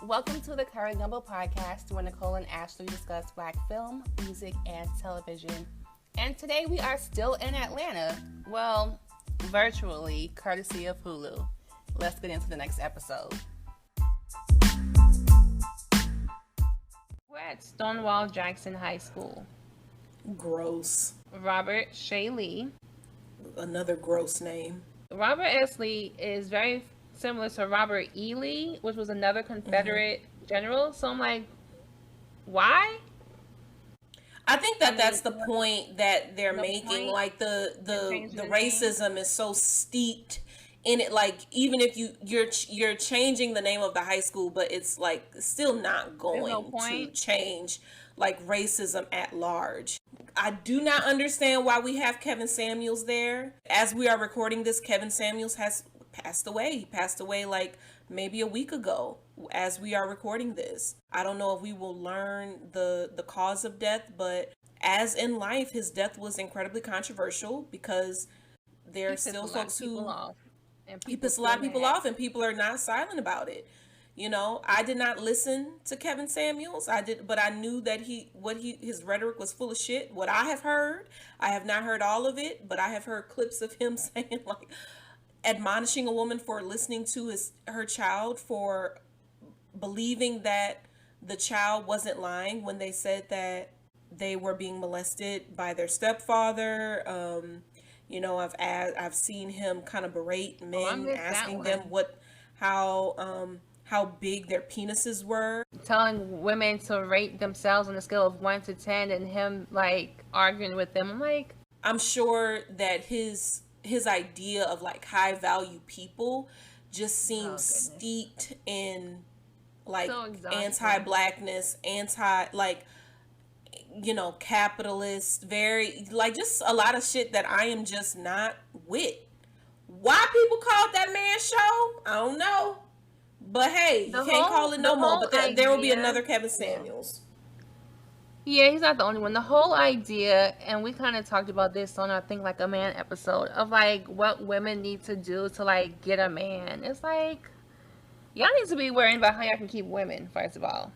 Welcome to the Curry Gumbo Podcast, where Nicole and Ashley discuss Black film, music, and television. And today we are still in Atlanta. Well, virtually, courtesy of Hulu. Let's get into the next episode. We're at Stonewall Jackson High School. Gross. Robert Shea Lee. Another gross name. Robert S. Lee is very similar to Robert E. Lee, which was another Confederate general. So I'm like, why? I think that's the point that they're making. Point? Like the racism is so steeped in it. Like even if you're changing the name of the high school, but it's like still not going to change like racism at large. I do not understand why we have Kevin Samuels there. As we are recording this, Kevin Samuels has passed away. He passed away like maybe a week ago as we are recording this. I don't know if we will learn the cause of death, but as in life, his death was incredibly controversial because there are still folks who he pissed a lot of people off, and people are not silent about it. You know, I did not listen to Kevin Samuels. But I knew that his rhetoric was full of shit. What I have heard, I have not heard all of it, but I have heard clips of him saying like admonishing a woman for listening to her child, for believing that the child wasn't lying when they said that they were being molested by their stepfather. You know, I've seen him kind of berate men, asking them how big their penises were, telling women to rate themselves on a scale of 1 to 10, and him like arguing with them. I'm like, I'm sure that his idea of like high value people just seems steeped in like anti-blackness, capitalist, very like just a lot of shit that I am just not with. Why people called that man show? I don't know. But hey, you can't call it no more. But there will be another Kevin Samuels. Yeah, he's not the only one. The whole idea, and we kind of talked about this on, I think, like a man episode, of like what women need to do to like get a man. It's like, y'all need to be worrying about how y'all can keep women, first of all.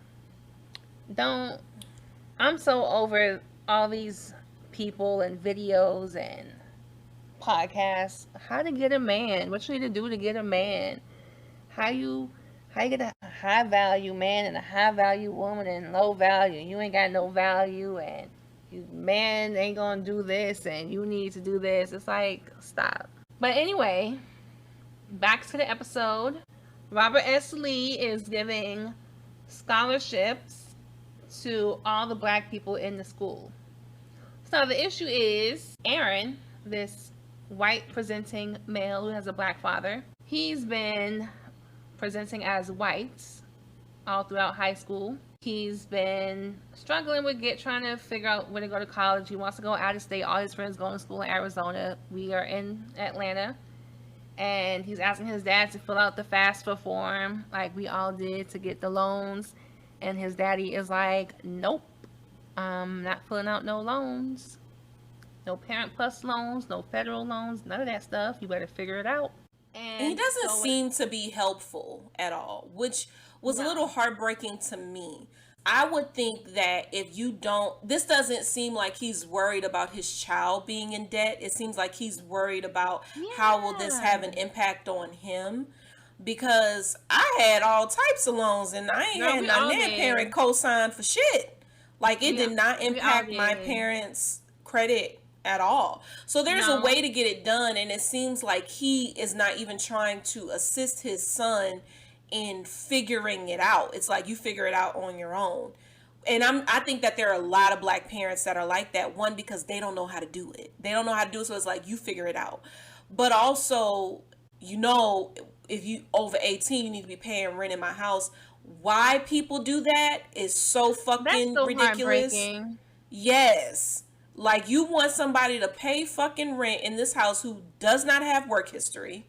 I'm so over all these people and videos and podcasts. How to get a man. What you need to do to get a man. How you get a high value man and a high value woman and low value. You ain't got no value, and you man ain't gonna do this, and you need to do this. It's like, stop. But anyway, back to the episode. Robert S. Lee is giving scholarships to all the black people in the school. So the issue is Aaron, this white presenting male who has a black father, he's been presenting as white all throughout high school. He's been struggling with trying to figure out where to go to college. He wants to go out of state. All his friends go to school in Arizona. We are in Atlanta. And he's asking his dad to fill out the FAFSA form like we all did to get the loans. And his daddy is like, nope, I'm not filling out no loans. No Parent Plus loans, no federal loans, none of that stuff. You better figure it out. And he doesn't seem to be helpful at all, which was a little heartbreaking to me. I would think that if you this doesn't seem like he's worried about his child being in debt. It seems like he's worried about how will this have an impact on him. Because I had all types of loans and I ain't had my parent co-sign for shit. Like it did not impact my parents' credit at all. So there's a way to get it done, and it seems like he is not even trying to assist his son in figuring it out. It's like you figure it out on your own. And I think that there are a lot of black parents that are like that. One, because they don't know how to do it. They don't know how to do it, so it's like you figure it out. But also, you know, if you over 18, you need to be paying rent in my house. Why people do that is so fucking ridiculous. Yes. Like, you want somebody to pay fucking rent in this house who does not have work history,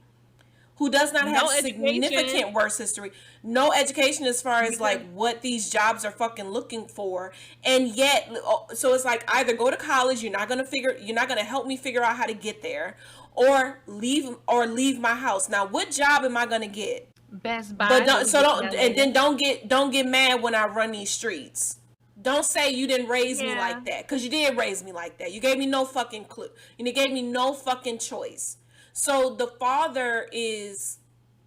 who does not have significant work history, no education as far as like what these jobs are fucking looking for. And yet, so it's like either go to college, you're not going to help me figure out how to get there, or leave my house. Now, what job am I going to get? Best Buy. But don't get mad when I run these streets. Don't say you didn't raise me like that, because you did raise me like that. You gave me no fucking clue. You gave me no fucking choice. So the father is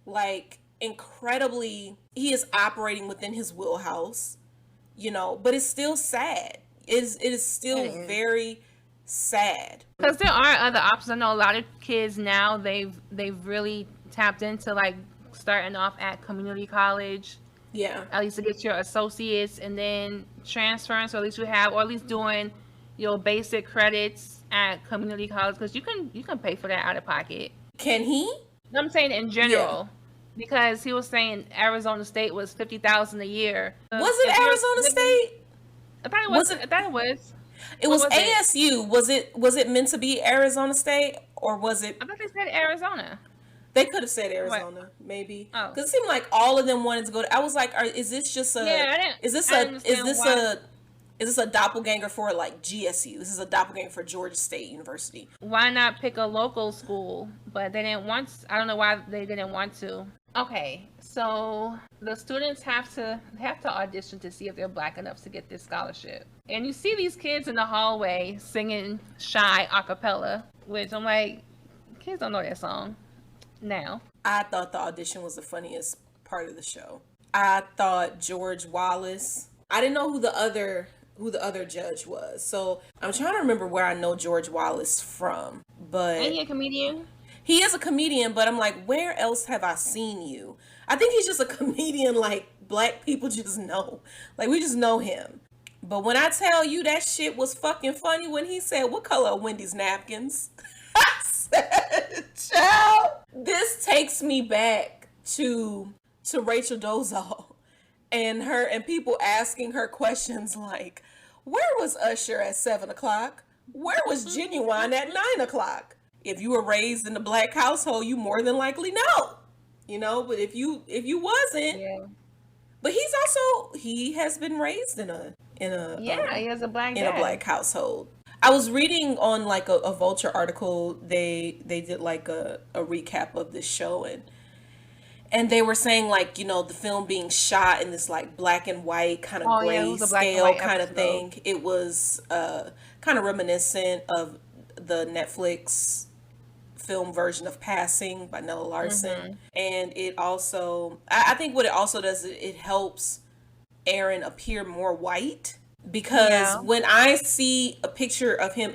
like incredibly, he is operating within his wheelhouse, but it's still sad. It is still very sad. Because there are other options. I know a lot of kids now, they've really tapped into like starting off at community college. Yeah. At least to get your associates and then transferring. So at least you have, or at least doing your basic credits at community college, because you can pay for that out of pocket. Can he? I'm saying in general, because he was saying Arizona State was $50,000 a year. Was it Arizona State? I thought it was. I thought it was. It was ASU. Was it meant to be Arizona State, or was it? I thought they said Arizona. They could have said Arizona, maybe. Because it seemed like all of them wanted to go to. I was like, is this just a? Yeah, is this a doppelganger for like GSU? This is a doppelganger for Georgia State University. Why not pick a local school? But they didn't want. I don't know why they didn't want to. Okay, so the students have to audition to see if they're black enough to get this scholarship. And you see these kids in the hallway singing Shy a cappella, which I'm like, kids don't know that song. Now, I thought the audition was the funniest part of the show. I thought George Wallace. I didn't know who the other judge was. So I'm trying to remember where I know George Wallace from. But ain't he a comedian? He is a comedian, but I'm like, where else have I seen you? I think he's just a comedian like black people just know. Like, we just know him. But when I tell you that shit was fucking funny when he said, "What color are Wendy's napkins?" I said, child, this takes me back to Rachel Dolezal and people asking her questions like, where was Usher at 7:00? Where was Genuine at 9:00? If you were raised in a black household, you more than likely know, but if you wasn't, but he has been raised in a he has a black in a black household. I was reading on like a Vulture article. They did like a recap of this show, and they were saying like, the film being shot in this like black and white kind of grayscale kind of thing. It was kind of reminiscent of the Netflix film version of Passing by Nella Larson. Mm-hmm. And it also, I think what it also does, it helps Aaron appear more white, because when I see a picture of him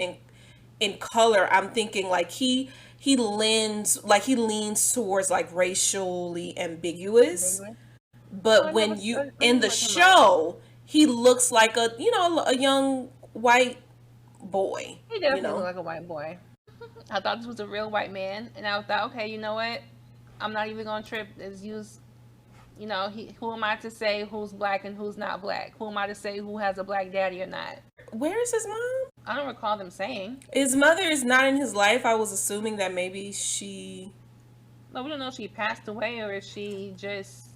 in color, I'm thinking like he leans towards like racially ambiguous. But when you in the show, he looks like a young white boy. He definitely looks like a white boy. I thought this was a real white man, and I thought, okay, you know what? I'm not even gonna trip. Who am I to say who's black and who's not black? Who am I to say who has a black daddy or not? Where is his mom? I don't recall them saying. His mother is not in his life. I was assuming that maybe No, we don't know if she passed away or if he just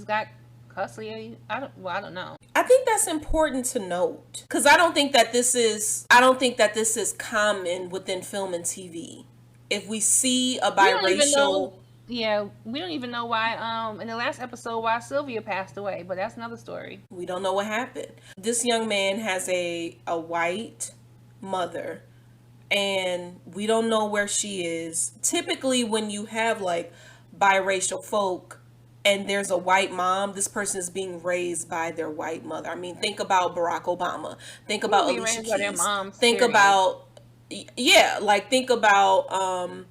got custody. I don't know. I think that's important to note, because I don't think that this is common within film and TV. If we see a biracial, we don't even know why in the last episode why Sylvia passed away, but that's another story. We don't know what happened. This young man has a white mother, and we don't know where she is. Typically when you have like biracial folk and there's a white mom, this person is being raised by their white mother. I mean, think about Barack Obama. Think about Alicia Keys. Think about, think about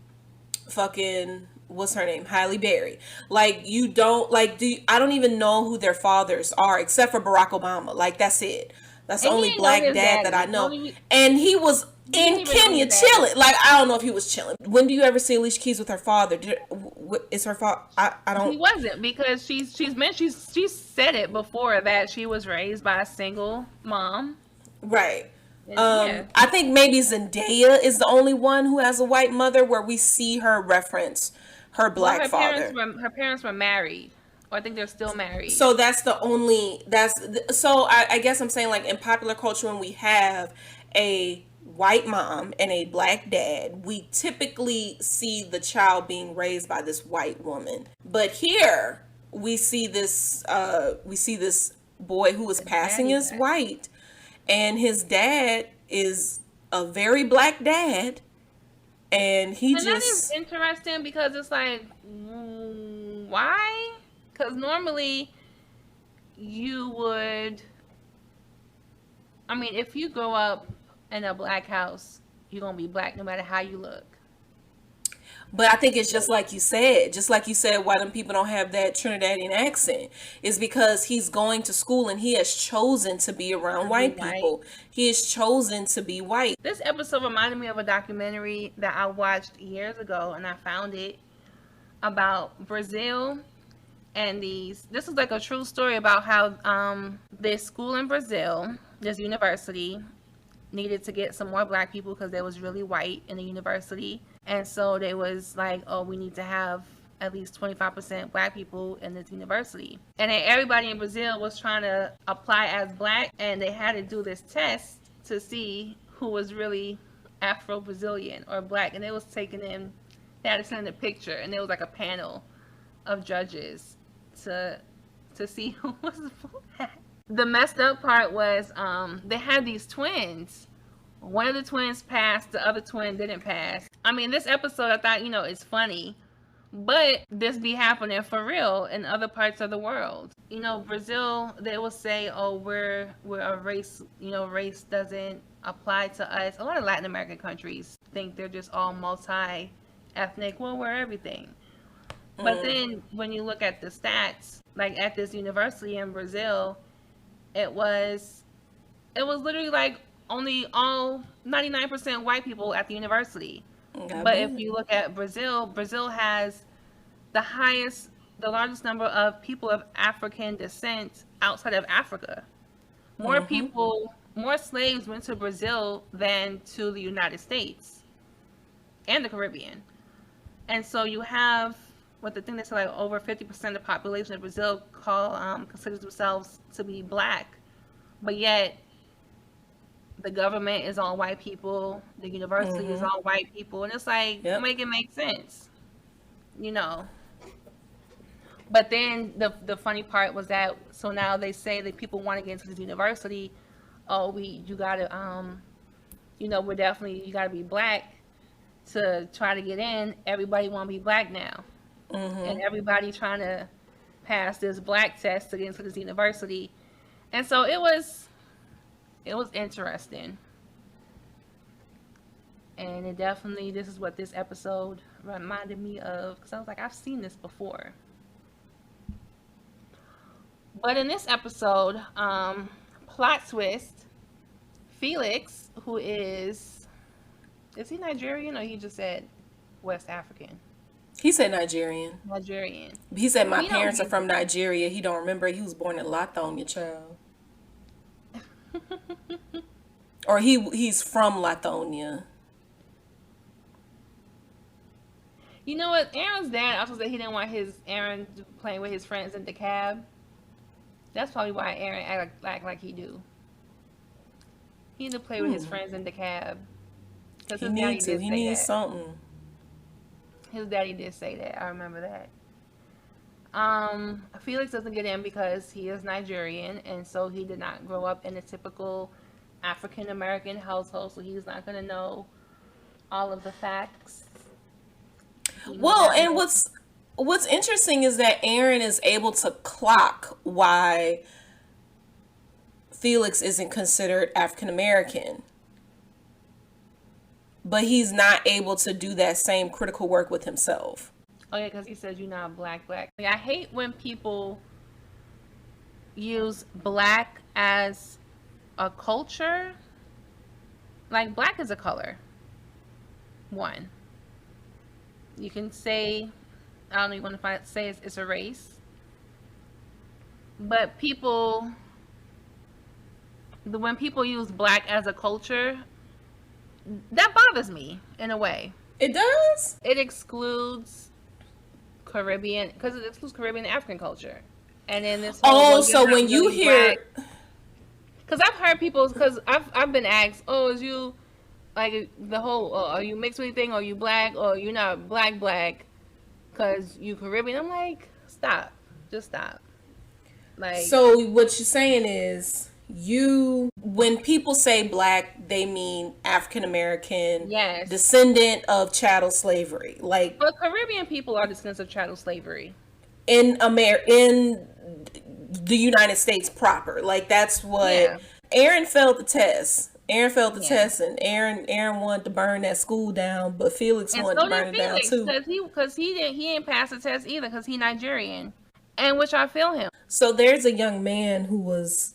fucking, what's her name? Halle Berry. Like, you don't, like, I don't even know who their fathers are except for Barack Obama. Like, that's it. That's the only black dad that I know. And he was in Kenya chilling. Like, I don't know if he was chilling. When do you ever see Alicia Keys with her father? Is her father? I don't. He wasn't, because she said it before that she was raised by a single mom. Right. I think maybe Zendaya is the only one who has a white mother where we see her reference her black father. Her parents were married. Or I think they're still married. So I guess I'm saying, like, in popular culture, when we have a white mom and a black dad, we typically see the child being raised by this white woman. But here we see this boy who is passing as white, and his dad is a very black dad, and that is interesting because it's like, why? Because normally you would, I mean, if you grow up in a black house, you're gonna be black no matter how you look. But I think it's just like you said, why them people don't have that Trinidadian accent is because he's going to school and he has chosen to be around white people. He has chosen to be white. This episode reminded me of a documentary that I watched years ago, and I found it about Brazil. And this is like a true story about how this school in Brazil, this university, needed to get some more black people because there was really white in the university. And so they was like, oh, we need to have at least 25% black people in this university. And then everybody in Brazil was trying to apply as black, and they had to do this test to see who was really Afro-Brazilian or black. And they was taking them, they had to send a picture, and there was like a panel of judges to see who was black. The messed up part was they had these twins. One of the twins passed, the other twin didn't pass. I mean, this episode, I thought, it's funny, but this be happening for real in other parts of the world. Brazil, they will say, oh, we're a race, race doesn't apply to us. A lot of Latin American countries think they're just all multi-ethnic. Well, we're everything. But then when you look at the stats, like at this university in Brazil, it was literally like only all 99% white people at the university. But if you look at Brazil has the largest number of people of African descent outside of Africa. More people, more slaves went to Brazil than to the United States and the Caribbean. And so you have, what the thing that's like over 50% of the population of Brazil considers themselves to be black, but yet the government is all white people, the university is all white people, and it's like, make it make sense, But then the funny part was that, so now they say that people want to get into this university, you gotta, we're definitely, you gotta be black to try to get in. Everybody want to be black now. And everybody trying to pass this black test to get into this university. And so it was interesting. And it definitely, this is what this episode reminded me of, because I was like, I've seen this before. But in this episode, plot twist, Felix, who is he Nigerian, or he just said West African? He said Nigerian. He said my parents are from Nigeria. He don't remember he was born in Lithonia, child. Or he's from Lithonia. You know what? Aaron's dad also said he didn't want Aaron playing with his friends in the cab. That's probably why Aaron act like he do. He need to play with his friends in the cab. He needs something. His daddy did say that. I remember that. Felix doesn't get in because he is Nigerian, and so he did not grow up in a typical African American household, so he's not going to know all of the facts. Well, and what's interesting is that Aaron is able to clock why Felix isn't considered African American. But he's not able to do that same critical work with himself. Oh, yeah, because he says you're not black. Like, I hate when people use black as a culture. Like, black is a color. One. You can say, I don't even want to say it's a race. But when people use black as a culture, that bothers me in a way. It does? It excludes Caribbean, because it excludes Caribbean and African culture. And then this whole so when you hear, because I've heard people, because I've been asked, is you like the whole, are you mixed with anything, or you black, or you're not black, because you Caribbean. I'm like, stop. Just stop. Like, So what you're saying is, when people say black, they mean African American, yes. descendant of chattel slavery. Like, But Caribbean people are descendants of chattel slavery. in the United States proper. Like, that's what Yeah. Aaron failed the test. Aaron failed the Yeah. test, and Aaron wanted to burn that school down, but Felix And wanted so to burn did it down Felix, too. because he didn't pass the test either, because he Nigerian, and which I feel him. So there's a young man who was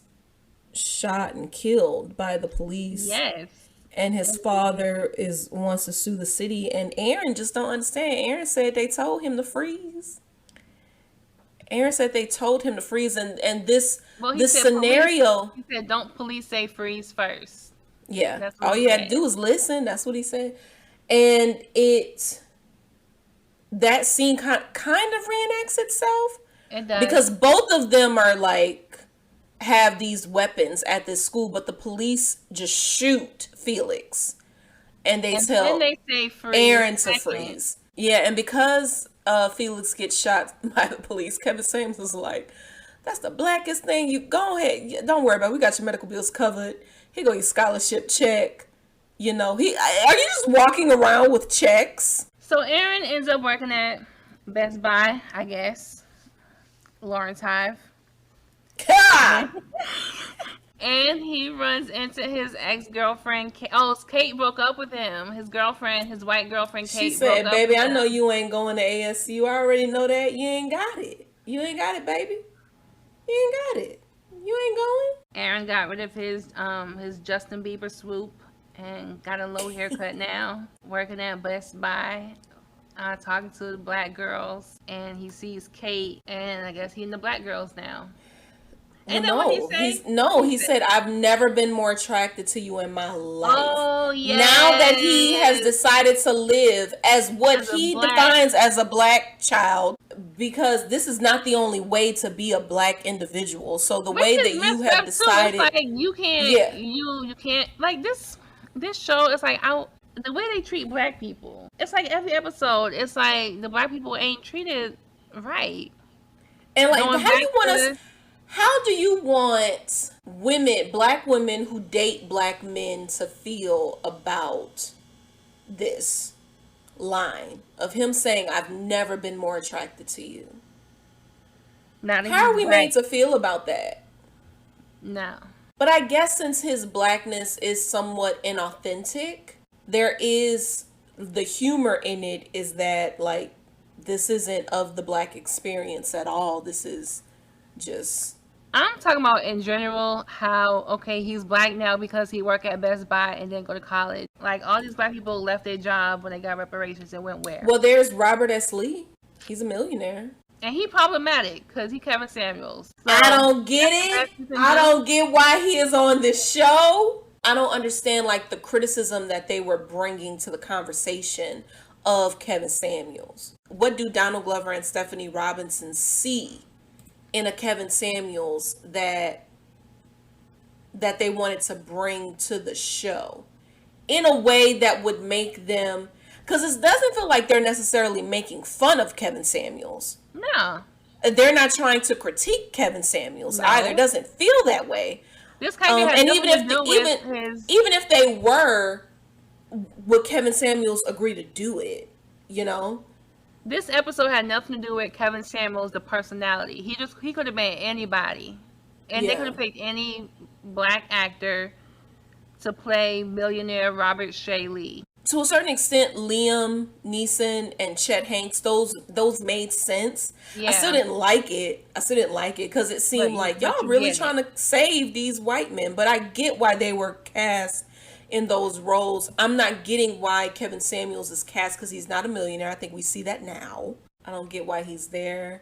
shot and killed by the police. Yes. And his father wants to sue the city, and Aaron just don't understand. Aaron said they told him to freeze. Aaron said they told him to freeze, and this scenario. He said, "Don't police say freeze first." Yeah, That's what all he you had to said. do was listen. That's what he said, and that scene kind of reenacts itself. It does, Because both of them are like, have these weapons at this school, but the police just shoot Felix, and and tell then they say freeze. Aaron to second. freeze. Yeah, and because Felix gets shot by the police, Kevin Samuels was like, "That's the blackest thing. You go ahead. Don't worry about it. We got your medical bills covered. Here go your scholarship check. You know, are you just walking around with checks?" So Aaron ends up working at Best Buy, I guess. Lawrence Hive. God! And he runs into his ex-girlfriend. Kate broke up with him. His girlfriend, his white girlfriend, Kate. She said, broke up "Baby, with I him. know you ain't going to ASU. I already know that. You ain't got it. You ain't got it, baby. You ain't got it. You ain't going." Aaron got rid of his Justin Bieber swoop and got a low haircut now, working at Best Buy, talking to the black girls, and he sees Kate, and I guess he and the black girls now. And then what he said, "I've never been more attracted to you in my life." Oh, yeah. Now that he has decided to live as what he defines as a black child, because this is not the only way to be a black individual. So the way that you have decided, like, you can't, you can't, like, this show is like, the way they treat black people. It's like every episode, it's like the black people ain't treated right. And like, how do you want black women who date black men to feel about this line of him saying, "I've never been more attracted to you"? How are we made to feel about that? No. But I guess since his blackness is somewhat inauthentic, there is the humor in it, is that like, this isn't of the black experience at all. This is just... I'm talking about in general how, okay, he's black now because he worked at Best Buy and didn't go to college. Like, all these black people left their job when they got reparations and went where? Well, there's Robert S. Lee. He's a millionaire. And he problematic because he Kevin Samuels. So, I don't get it. I don't get why he is on this show. I don't understand, like, the criticism that they were bringing to the conversation of Kevin Samuels. What do Donald Glover and Stephanie Robinson see in a Kevin Samuels that they wanted to bring to the show in a way that would make them, because it doesn't feel like they're necessarily making fun of Kevin Samuels. No. They're not trying to critique Kevin Samuels either. It doesn't feel that way. This kind of and even if they were, would Kevin Samuels agree to do it? You know? This episode had nothing to do with Kevin Samuels, the personality. He could have been anybody. And they could have picked any black actor to play millionaire Robert Shea Lee. To a certain extent, Liam Neeson and Chet Hanks, those made sense. Yeah. I still didn't like it because it seemed like y'all really trying to save these white men. But I get why they were cast in those roles. I'm not getting why Kevin Samuels is cast because he's not a millionaire. I think we see that now. I don't get why he's there.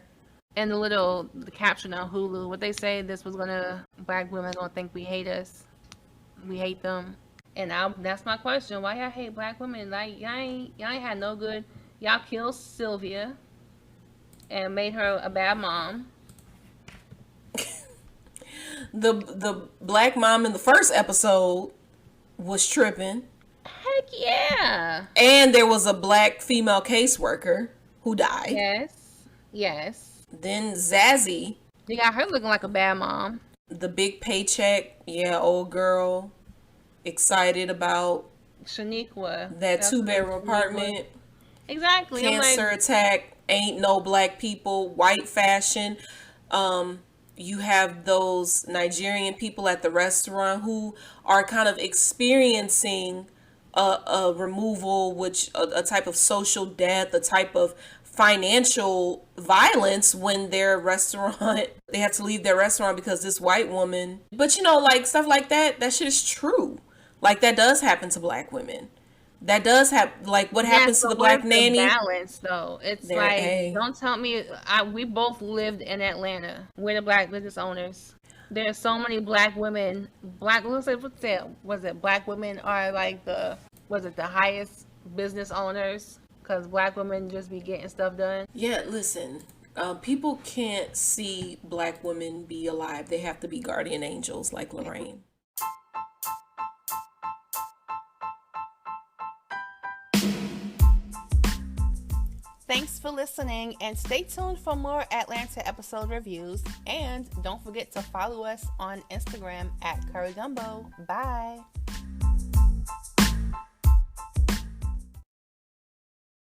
And the caption on Hulu, what they say, black women gonna think we hate us. We hate them. And that's my question. Why y'all hate black women? Like, y'all ain't had no good. Y'all killed Sylvia and made her a bad mom. The black mom in the first episode was tripping. Hey, Heck yeah. And there was a black female caseworker who died. Yes. Then Zazie. You got her looking like a bad mom. The big paycheck. Yeah, old girl. Excited about Shaniqua. that 2-bedroom apartment. Exactly. Cancer attack. Ain't no black people. White fashion. You have those Nigerian people at the restaurant who are kind of experiencing a removal, which a type of social death, a type of financial violence when their restaurant, they have to leave their restaurant because this white woman. But like stuff like that shit is true. Like that does happen to black women. That does have, like, what happens to the black nanny. Balance, though. It's don't tell me. We both lived in Atlanta. We're the black business owners. There's so many black women. Black women are like the highest business owners because black women just be getting stuff done. Yeah, listen. People can't see black women be alive. They have to be guardian angels like Lorraine. Thanks for listening, and stay tuned for more Atlanta episode reviews. And don't forget to follow us on Instagram at Curry Gumbo. Bye.